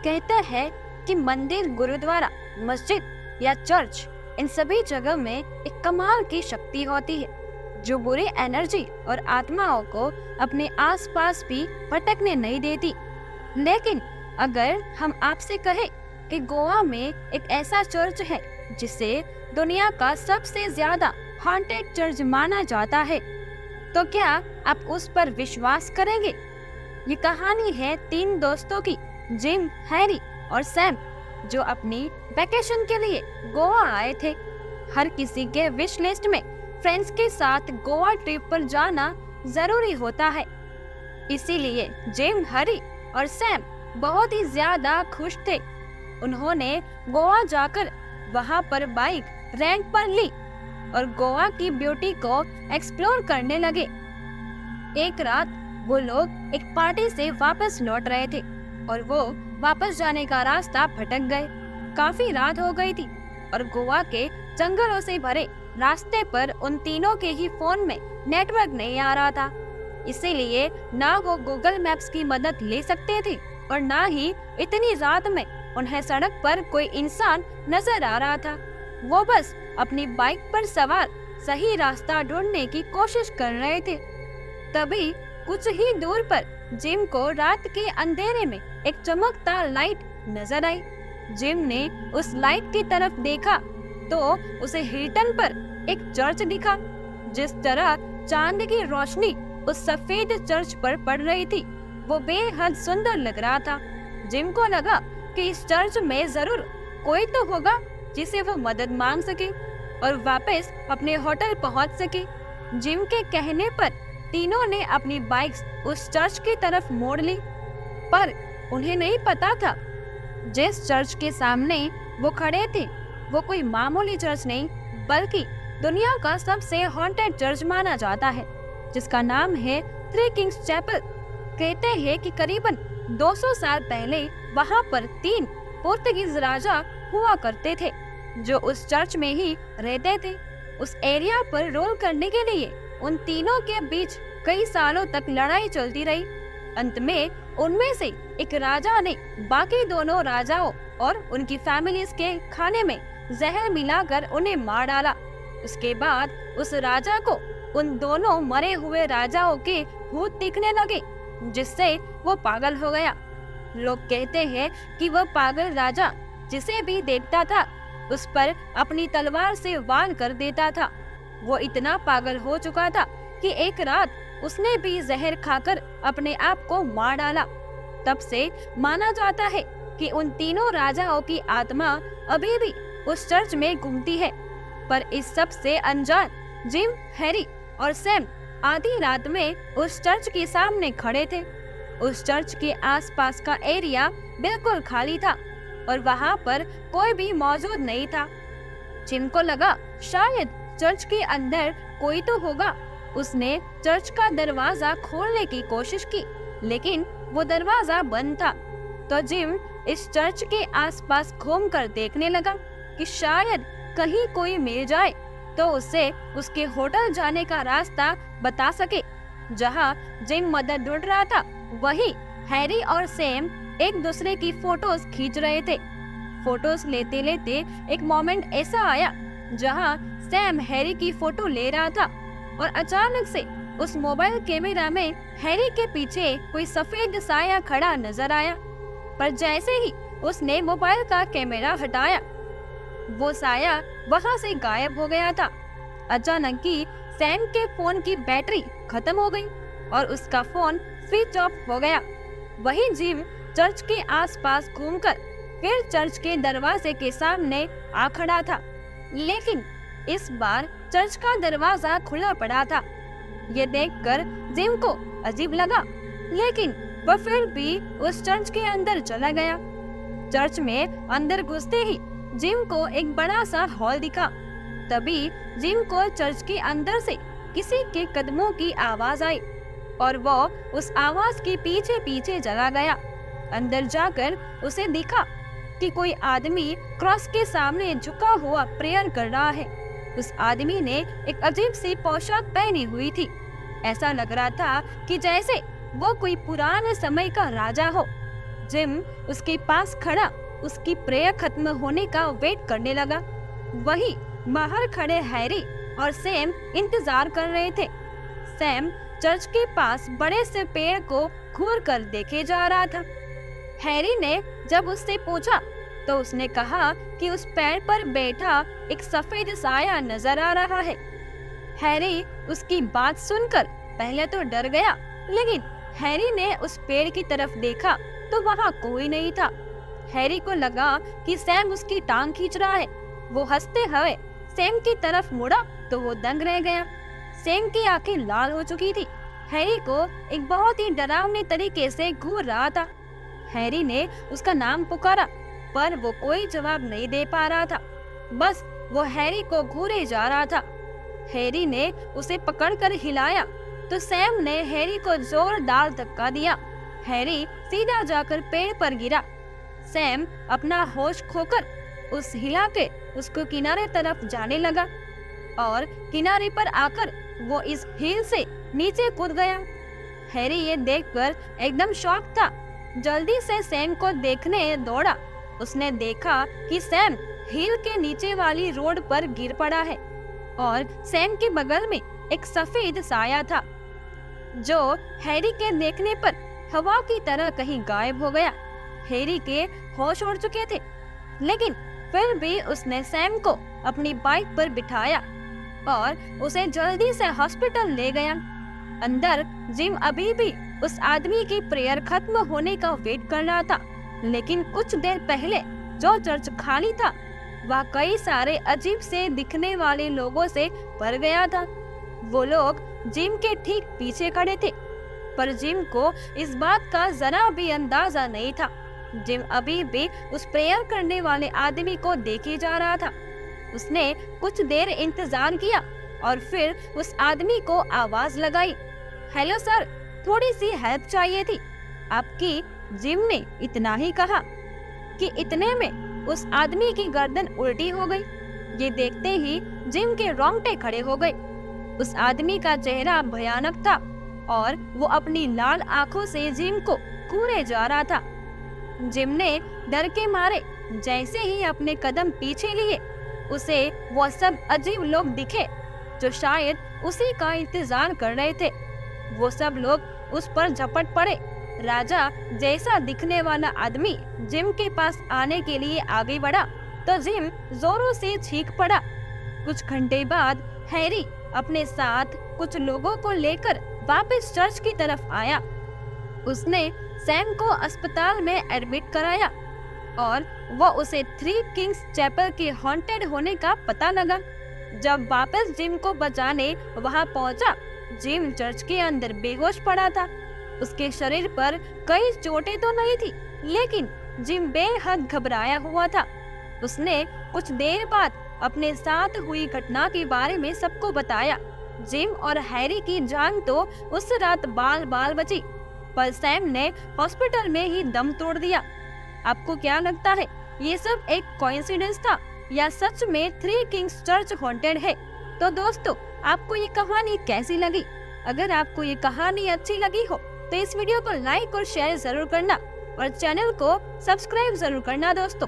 कहते हैं कि मंदिर, गुरुद्वारा, मस्जिद या चर्च, इन सभी जगह में एक कमाल की शक्ति होती है जो बुरी एनर्जी और आत्माओं को अपने आसपास भी भटकने नहीं देती। लेकिन अगर हम आपसे कहें कि गोवा में एक ऐसा चर्च है जिसे दुनिया का सबसे ज्यादा हॉन्टेड चर्च माना जाता है, तो क्या आप उस पर विश्वास करेंगे? ये कहानी है 3 दोस्तों की, जिम, हैरी और सैम, जो अपनी वैकेशन के लिए गोवा आए थे। हर किसी के विश लिस्ट में फ्रेंड्स के साथ गोवा ट्रिप पर जाना जरूरी होता है। इसीलिए जिम, हैरी और सैम बहुत ही ज्यादा खुश थे। उन्होंने गोवा जाकर वहां पर बाइक रेंट पर ली और गोवा की ब्यूटी को एक्सप्लोर करने लगे। एक रात वो लोग एक पार्टी से वापस लौट रहे थे और वो वापस जाने का रास्ता भटक गए। काफी रात हो गई थी और गोवा के जंगलों से भरे रास्ते पर उन तीनों के ही फोन में नेटवर्क नहीं आ रहा था। इसीलिए ना वो गूगल मैप्स की मदद ले सकते थे और ना ही इतनी रात में उन्हें सड़क पर कोई इंसान नजर आ रहा था। वो बस अपनी बाइक पर सवार सही रास्ता ढूंढने की कोशिश कर रहे थे। तभी कुछ ही दूर पर जिम को रात के अंधेरे में एक चमकदार लाइट नजर आई। जिम ने उस लाइट की तरफ देखा तो उसे हिल्टन पर एक चर्च दिखा। जिस तरह चांद की रोशनी उस सफेद चर्च पर पड़ रही थी, वो बेहद सुंदर लग रहा था। जिम को लगा कि इस चर्च में जरूर कोई तो होगा जिसे वो मदद मांग सके और वापस अपने होटल पहुंच सके। जिम के कहने पर तीनों ने अपनी बाइक्स उस चर्च की तरफ मोड़ ली, पर उन्हें नहीं पता था जिस चर्च के सामने वो खड़े थे वो कोई मामूली चर्च नहीं, बल्कि दुनिया का सबसे हॉन्टेड चर्च माना जाता है, जिसका नाम है थ्री किंग्स चैपल। कहते हैं कि करीबन 200 साल पहले वहाँ पर 3 पुर्तगीज राजा हुआ करते थे जो उस चर्च में ही रहते थे। उस एरिया पर रोल करने के लिए उन तीनों के बीच कई सालों तक लड़ाई चलती रही। अंत में उनमें से एक राजा ने बाकी दोनों राजाओं और उनकी फैमिलीज के खाने में जहर मिलाकर उन्हें मार डाला। उसके बाद उस राजा को उन दोनों मरे हुए राजाओं के भूत दिखने लगे, जिससे वो पागल हो गया। लोग कहते हैं कि वह पागल राजा जिसे भी देखता था उस पर अपनी तलवार से वार कर देता था। वो इतना पागल हो चुका था कि एक रात उसने भी जहर खाकर अपने आप को मार डाला। तब से माना जाता है कि उन तीनों राजाओं की आत्मा अभी भी उस चर्च में घूमती है। पर इस सब से अनजान जिम, हैरी और सैम आधी रात में उस चर्च के सामने खड़े थे। उस चर्च के आसपास का एरिया बिल्कुल खाली था और वहाँ पर कोई भी मौजूद नहीं था। जिम को लगा शायद चर्च के अंदर कोई तो होगा। उसने चर्च का दरवाजा खोलने की कोशिश की, लेकिन वो दरवाजा बंद था। तो जिम इस चर्च के आसपास घूमकर देखने लगा कि शायद कहीं कोई मिल जाए तो उसे उसके होटल जाने का रास्ता बता सके। जहाँ जिम मदद ढूंढ रहा था, वहीं हैरी और सैम एक दूसरे की फोटोज खींच रहे थे। फोटोज लेते लेते एक मोमेंट ऐसा आया जहाँ सैम हैरी की फोटो ले रहा था और अचानक से उस मोबाइल कैमरा में हैरी के पीछे कोई सफेद साया खड़ा नजर आया। पर जैसे ही उसने मोबाइल का कैमरा हटाया, वो साया वहां से गायब हो गया था। अचानक ही सैम के फोन की बैटरी खत्म हो गई और उसका फोन स्विच ऑफ हो गया। वही जिम चर्च के आसपास घूमकर फिर चर्च के दरवाजे के सामने आ खड़ा था, लेकिन इस बार चर्च का दरवाजा खुला पड़ा था। ये देखकर जिम को अजीब लगा, लेकिन वह फिर भी उस चर्च के अंदर चला गया। चर्च में अंदर घुसते ही जिम को एक बड़ा सा हॉल दिखा। तभी जिम को चर्च के अंदर से किसी के कदमों की आवाज आई और वो उस आवाज के पीछे पीछे चला गया। अंदर जाकर उसे दिखा कि कोई आदमी क्रॉस के सामने झुका हुआ प्रेयर कर रहा है। उस आदमी ने एक अजीब सी पोशाक पहनी हुई थी। ऐसा लग रहा था कि जैसे वो कोई पुराने समय का राजा हो। जिम उसके पास खड़ा उसकी प्रेयर खत्म होने का वेट करने लगा। वहीं बाहर खड़े हैरी और सैम इंतजार कर रहे थे। सैम चर्च के पास बड़े से पेड़ को घूर कर देखे जा रहा था। हैरी ने जब उससे पूछा तो उसने कहा कि उस पेड़ पर बैठा एक सफेद साया नजर आ रहा है। हैरी उसकी बात सुनकर पहले तो डर गया, लेकिन हैरी ने उस पेड़ की तरफ देखा तो वहाँ कोई नहीं था। हैरी को लगा कि सैम उसकी टांग खींच रहा है। वो हंसते हुए सैम की तरफ मुड़ा तो वो दंग रह गया। सैम की आंखें लाल हो चुकी थी। हैरी को एक बहुत ही डरावने तरीके से घूर रहा था। हैरी ने उसका नाम पुकारा, पर वो कोई जवाब नहीं दे पा रहा था। बस वो हैरी को घूरे जा रहा था। हैरी ने उसे पकड़कर हिलाया तो सैम ने हैरी को जोरदार धक्का दिया। हैरी सीधा जाकर पेड़ पर गिरा। सैम अपना होश खोकर उस हिला के उसको किनारे तरफ जाने लगा और किनारे पर आकर वो इस हिल से नीचे कूद गया। हैरी ये देखकर एकदम शॉक था। जल्दी से सैम को देखने दौड़ा। उसने देखा कि सैम हिल के नीचे वाली रोड पर गिर पड़ा है और सैम के बगल में एक सफेद साया था, जो हैरी के देखने पर हवा की तरह कहीं गायब हो गया। हैरी के होश उड़ चुके थे, लेकिन फिर भी उसने सैम को अपनी बाइक पर बिठाया और उसे जल्दी से हॉस्पिटल ले गया। अंदर जिम अभी भी उस आदमी की प्रेयर खत्म होने का वेट कर रहा था, लेकिन कुछ देर पहले जो चर्च खाली था वह कई सारे अजीब से दिखने वाले लोगों से भर गया था। वो लोग जिम के ठीक पीछे खड़े थे, पर जिम को इस बात का जरा भी अंदाजा नहीं था। जिम अभी भी उस प्रेयर करने वाले आदमी को देखे जा रहा था। उसने कुछ देर इंतजार किया और फिर उस आदमी को आवाज लगाई, हेलो सर, थोड़ी सी हेल्प चाहिए थी आपकी। जिम ने इतना ही कहा कि इतने में उस आदमी की गर्दन उल्टी हो गई। ये देखते ही जिम के रोंगटे खड़े हो गए। उस आदमी का चेहरा भयानक था और वो अपनी लाल आंखों से जिम को घूरे जा रहा था। जिम ने डर के मारे जैसे ही अपने कदम पीछे लिए, उसे वो सब अजीब लोग दिखे जो शायद उसी का इंतजार कर रहे थे। वो सब लोग उस पर झपट पड़े। राजा जैसा दिखने वाला आदमी जिम के पास आने के लिए आगे बढ़ा तो जिम जोरों से चीख पड़ा। कुछ घंटे बाद हैरी अपने साथ कुछ लोगों को लेकर वापस चर्च की तरफ आया। उसने सैम को अस्पताल में एडमिट कराया और वो उसे थ्री किंग्स चैपल के हॉन्टेड होने का पता लगा। जब वापस जिम को बचाने वहां पहुंचा, जिम चर्च के अंदर बेहोश पड़ा था। उसके शरीर पर कई चोटें तो नहीं थी, लेकिन जिम बेहद घबराया हुआ था। उसने कुछ देर बाद अपने साथ हुई घटना के बारे में सबको बताया। जिम और हैरी की जान तो उस रात बाल बाल बची, पर सैम ने हॉस्पिटल में ही दम तोड़ दिया। आपको क्या लगता है, ये सब एक कोइंसिडेंस था या सच में थ्री किंग्स चर्च हॉन्टेड है? तो दोस्तों, आपको ये कहानी कैसी लगी? अगर आपको ये कहानी अच्छी लगी हो तो इस वीडियो को लाइक और शेयर जरूर करना और चैनल को सब्सक्राइब जरूर करना दोस्तों।